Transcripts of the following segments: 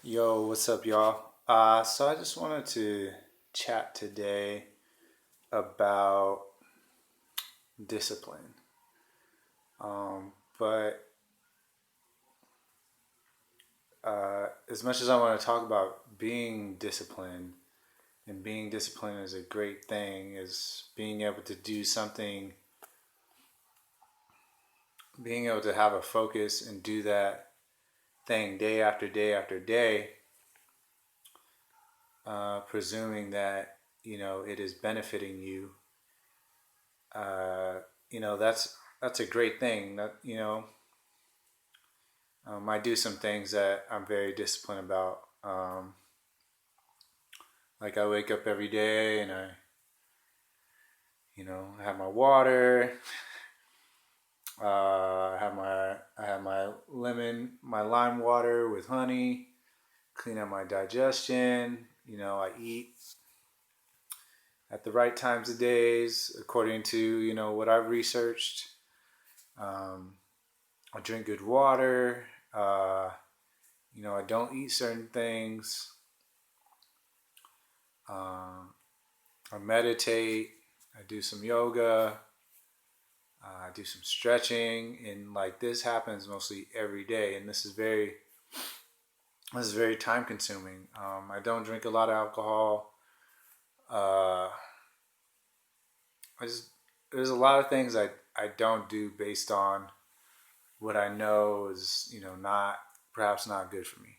Yo, what's up, y'all? So I just wanted to chat today about discipline. But as much as I want to talk about being disciplined, and being disciplined is a great thing, is being able to do something, being able to have a focus and do that thing day after day after day, presuming that it is benefiting you. Uh, that's a great thing. I do some things that I'm very disciplined about. Like I wake up every day and I have my water. I have my lime water with honey. Clean up my digestion. I eat at the right times of days according to what I've researched. Um, I drink good water. I don't eat certain things. Um, I meditate. I do some yoga. I do some stretching, and like this happens mostly every day. And this is very time consuming. I don't drink a lot of alcohol. Uh, I just there's a lot of things I don't do based on what I know is not perhaps not good for me.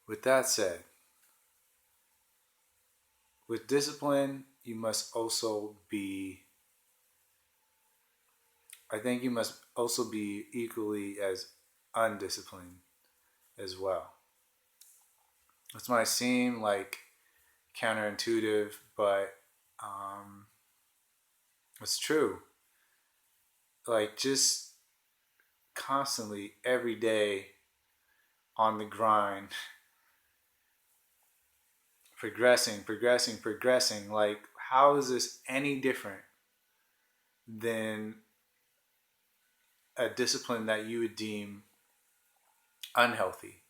With that said, with discipline, you must also be. I think you must also be equally as undisciplined as well. This might seem like counterintuitive, but um, it's true. Like just constantly, every day on the grind, progressing. Like, how is this any different than a discipline that you would deem unhealthy?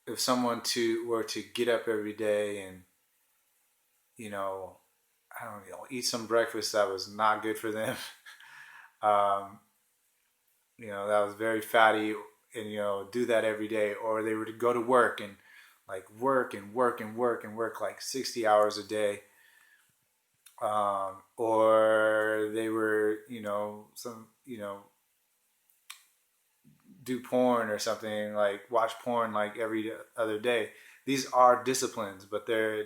If someone were to get up every day and you know, I don't know, eat some breakfast that was not good for them, um, that was very fatty, and do that every day, or they were to go to work and like work like 60 hours a day, or they were do porn or something, like watch porn like every other day. These are disciplines, but they're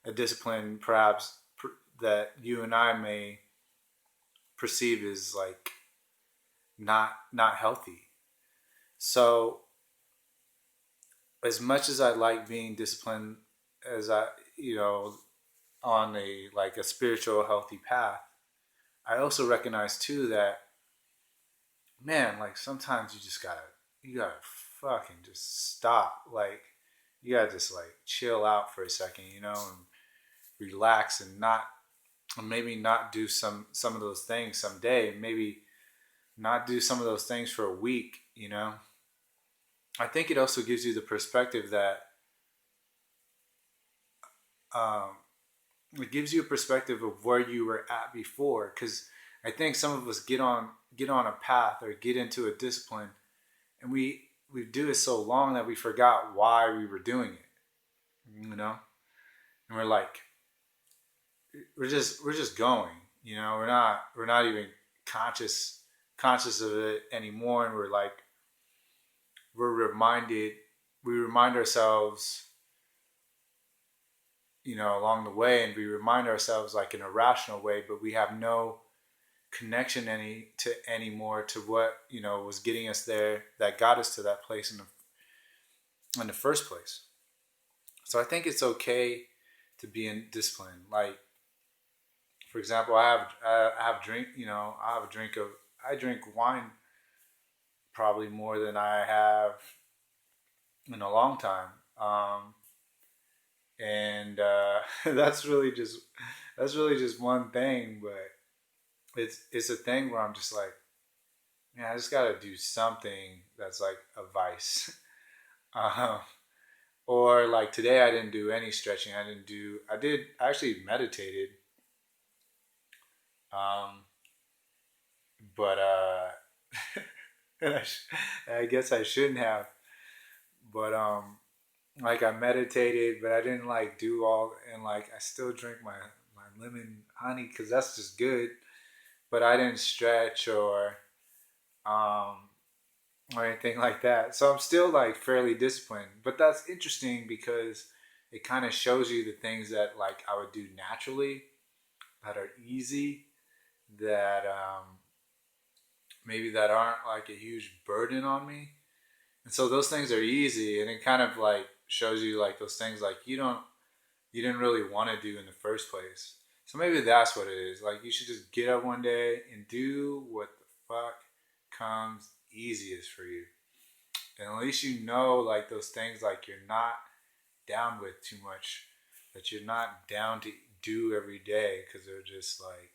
a discipline perhaps that you and I may perceive as like not healthy. So as much as I like being disciplined, as I on a spiritual healthy path, I also recognize too that, man, like sometimes you gotta fucking just stop. Like you gotta just like chill out for a second, and relax, and not maybe not do some of those things someday. Maybe not do some of those things for a week. I think it also gives you the perspective that um, it gives you a perspective of where you were at before. Because I think some of us get on a path or get into a discipline, and we do it so long that we forgot why we were doing it. And we're like, we're just going. We're not even conscious of it anymore, and we're reminded we remind ourselves along the way, and we remind ourselves like in a rational way, but we have no connection anymore to what was getting us there, that got us to that place in the first place. So I think it's okay to be in discipline. Like for example, I have drink I have a drink of I drink wine probably more than I have in a long time. And that's really just one thing, but it's a thing where I'm just like, yeah, I just gotta do something that's like a vice. um, or like today, I didn't do any stretching. I did I actually meditated, um, but and I guess I shouldn't have. But like I meditated, but I didn't like do all, and like I still drink my lemon honey because that's just good. But I didn't stretch um or anything like that. So I'm still like fairly disciplined. But that's interesting because it kind of shows you the things that like I would do naturally that are easy, that maybe that aren't like a huge burden on me. And so those things are easy, and it kind of like shows you like those things like you didn't really want to do in the first place. So maybe that's what it is. Like you should just get up one day and do what the fuck comes easiest for you. And at least you know like those things like you're not down with too much, that you're not down to do every day because they're just like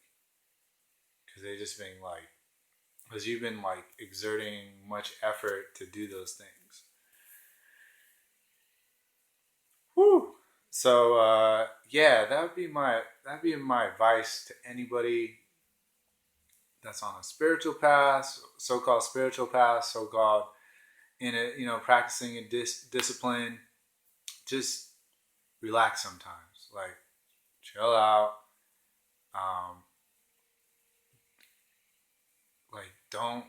because they just being like because you've been like exerting much effort to do those things. Whew. So yeah, that'd be my advice to anybody that's on a spiritual path, so-called spiritual path, so-called in a practicing a discipline. Just relax sometimes, like chill out. Um, like don't.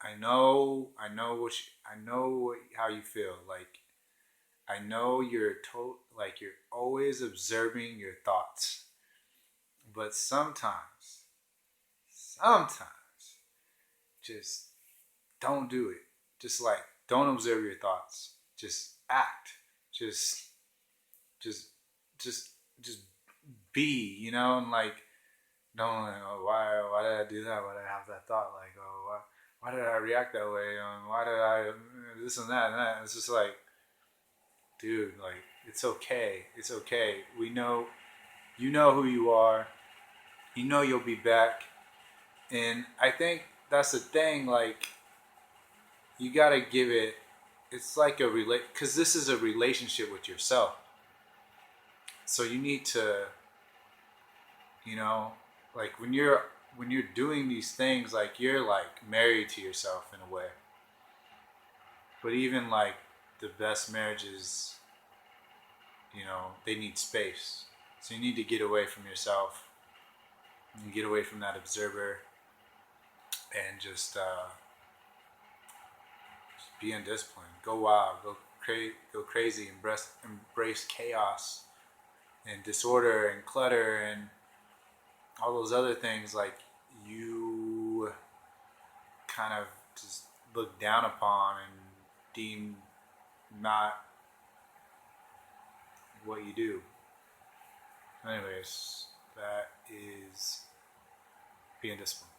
I know how you feel. Like I know like you're always observing your thoughts, but sometimes, just don't do it. Just like don't observe your thoughts. Just act. Just just just just be. And like don't like, oh, why did I do that? Why did I have that thought? Like, oh, why did I react that way? Why did I this and that and that? It's just like, dude, like it's okay. It's okay. We know you know who you are. You know you'll be back. And I think that's the thing. Like you gotta give it. It's like because this is a relationship with yourself. So you need to, you know, like when you're doing these things, like you're like married to yourself in a way. But even like the best marriages, they need space. So you need to get away from yourself and get away from that observer and just be undisciplined. Go wild. Go crazy. Embrace chaos and disorder and clutter and all those other things like you kind of just look down upon and deem not what you do. Anyways, that is being disciplined.